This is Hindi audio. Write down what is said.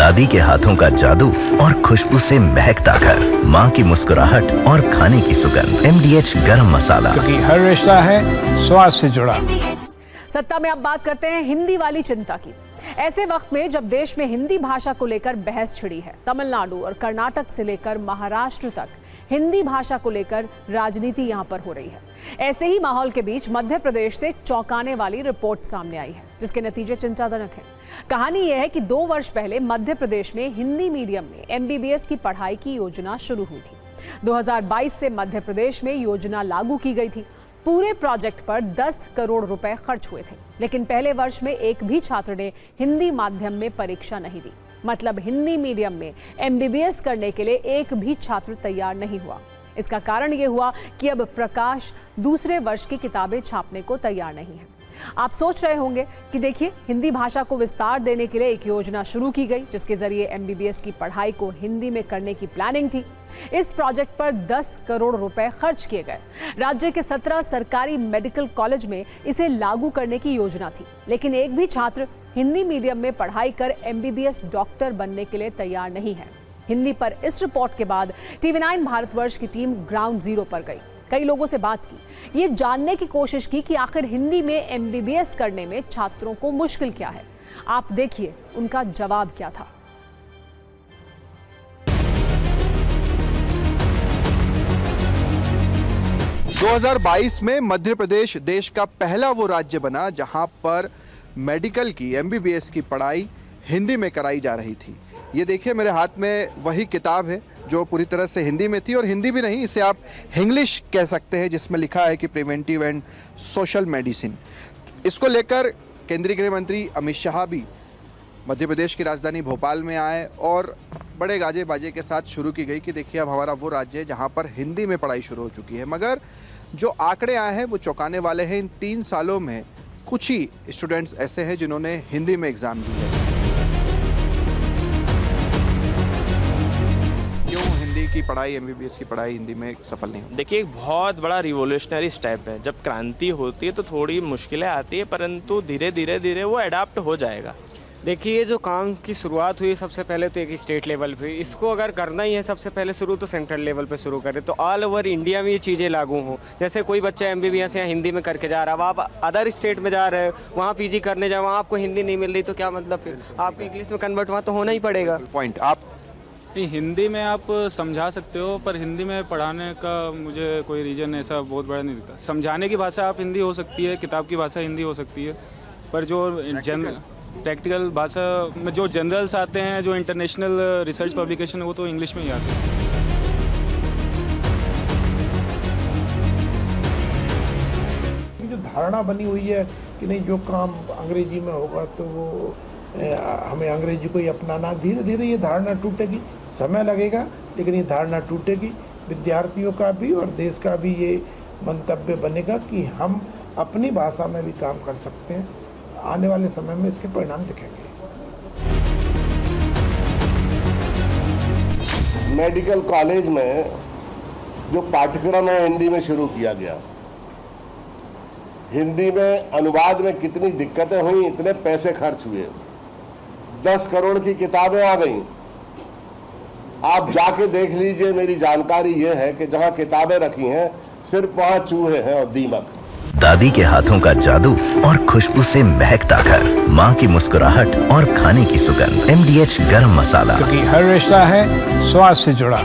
दादी के हाथों का जादू और खुशबू से महकता घर, माँ की मुस्कुराहट और खाने की सुगंध। MDH गरम मसाला, क्योंकि हर रिश्ता है स्वाद से जुड़ा। सत्ता में अब बात करते हैं हिंदी वाली चिंता की। ऐसे वक्त में जब देश में हिंदी भाषा को लेकर बहस छिड़ी है, तमिलनाडु और कर्नाटक से लेकर महाराष्ट्र तक हिंदी भाषा को लेकर राजनीति यहां पर हो रही है। ऐसे ही माहौल के बीच मध्य प्रदेश से एक चौंकाने वाली रिपोर्ट सामने आई है, जिसके नतीजे चिंताजनक हैं। कहानी यह है कि 2 वर्ष पहले मध्य प्रदेश में हिंदी मीडियम में MBBS की पढ़ाई की योजना शुरू हुई थी। 2022 से मध्य प्रदेश में योजना लागू की गई थी। पूरे प्रोजेक्ट पर 10 करोड़ रुपए खर्च हुए थे, लेकिन पहले वर्ष में एक भी छात्र ने हिंदी माध्यम में परीक्षा नहीं दी। मतलब हिंदी मीडियम में MBBS करने के लिए एक भी छात्र तैयार नहीं हुआ। इसका कारण यह हुआ कि अब प्रकाश दूसरे वर्ष की किताबें छापने को तैयार नहीं है। आप सोच रहे होंगे कि देखिए, हिंदी भाषा को विस्तार देने के लिए एक योजना शुरू की गई, जिसके जरिए MBBS की पढ़ाई को हिंदी में करने की प्लानिंग थी। इस प्रोजेक्ट पर 10 करोड़ रुपए खर्च किए गए। राज्य के 17 सरकारी मेडिकल कॉलेज में इसे लागू करने की योजना थी, लेकिन एक भी छात्र हिंदी मीडियम में पढ़ाई कर MBBS डॉक्टर बनने के लिए तैयार नहीं है। हिंदी पर इस रिपोर्ट के बाद TV9 भारतवर्ष की टीम ग्राउंड जीरो पर गई। कई लोगों से बात की, ये जानने की कोशिश की कि आखिर हिंदी में MBBS करने में छात्रों को मुश्किल क्या है। आप देखिए उनका जवाब क्या था। दो 2022 में मध्य प्रदेश देश का पहला वो राज्य बना जहां पर मेडिकल की MBBS की पढ़ाई हिंदी में कराई जा रही थी। ये देखिए, मेरे हाथ में वही किताब है जो पूरी तरह से हिंदी में थी, और हिंदी भी नहीं, इसे आप इंग्लिश कह सकते हैं, जिसमें लिखा है कि प्रिवेंटिव एंड सोशल मेडिसिन। इसको लेकर केंद्रीय गृह मंत्री अमित शाह भी मध्य प्रदेश की राजधानी भोपाल में आए और बड़े गाजे बाजे के साथ शुरू की गई कि देखिए, अब हमारा वो राज्य है जहाँ पर हिंदी में पढ़ाई शुरू हो चुकी है। मगर जो आंकड़े आए हैं वो चौंकाने वाले हैं। इन 3 सालों में कुछ ही स्टूडेंट्स ऐसे हैं जिन्होंने हिंदी में एग्ज़ाम दी है। की पढ़ाई MBBS की पढ़ाई हिंदी में सफल नहीं होती? देखिए, एक बहुत बड़ा रिवोल्यूशनरी स्टेप है। जब क्रांति होती है तो थोड़ी मुश्किलें आती है, परंतु धीरे धीरे वो अडाप्ट हो जाएगा। देखिए, जो काम की शुरुआत हुई सबसे पहले तो एक स्टेट लेवल पे, इसको अगर करना ही है सबसे पहले शुरू तो सेंट्रल लेवल पे शुरू करें, तो ऑल ओवर इंडिया में ये चीज़ें लागू हों। जैसे कोई बच्चा MBBS यहाँ हिंदी में करके जा रहा है, अब आप अदर स्टेट में जा रहे हो, वहाँ PG करने जाए, वहाँ आपको हिंदी नहीं मिल रही, तो क्या मतलब फिर आपको इंग्लिश में कन्वर्ट वहाँ तो होना ही पड़ेगा। पॉइंट आप हिंदी में आप समझा सकते हो, पर हिंदी में पढ़ाने का मुझे कोई रीज़न ऐसा बहुत बड़ा नहीं दिखता। समझाने की भाषा आप हिंदी हो सकती है, किताब की भाषा हिंदी हो सकती है, पर जो प्रैक्टिकल भाषा में जो जनरल्स आते हैं, जो इंटरनेशनल रिसर्च पब्लिकेशन है, वो तो इंग्लिश में ही आते हैं। जो धारणा बनी हुई है कि नहीं, जो काम अंग्रेजी में होगा तो वो हमें अंग्रेजी को ही अपनाना, धीरे धीरे ये धारणा टूटेगी। समय लगेगा, लेकिन ये धारणा टूटेगी। विद्यार्थियों का भी और देश का भी ये मंतव्य बनेगा कि हम अपनी भाषा में भी काम कर सकते हैं। आने वाले समय में इसके परिणाम दिखेंगे। मेडिकल कॉलेज में जो पाठ्यक्रम है हिंदी में शुरू किया गया, हिंदी में अनुवाद में कितनी दिक्कतें हुई, इतने पैसे खर्च हुए, 10 करोड़ की किताबें आ गई। आप जाके देख लीजिए, मेरी जानकारी ये है कि जहां किताबें रखी हैं सिर्फ वहां चूहे हैं और दीमक। दादी के हाथों का जादू और खुशबू से महकता घर, माँ की मुस्कुराहट और खाने की सुगंध। MDH गरम मसाला, क्योंकि हर रिश्ता है स्वाद से जुड़ा।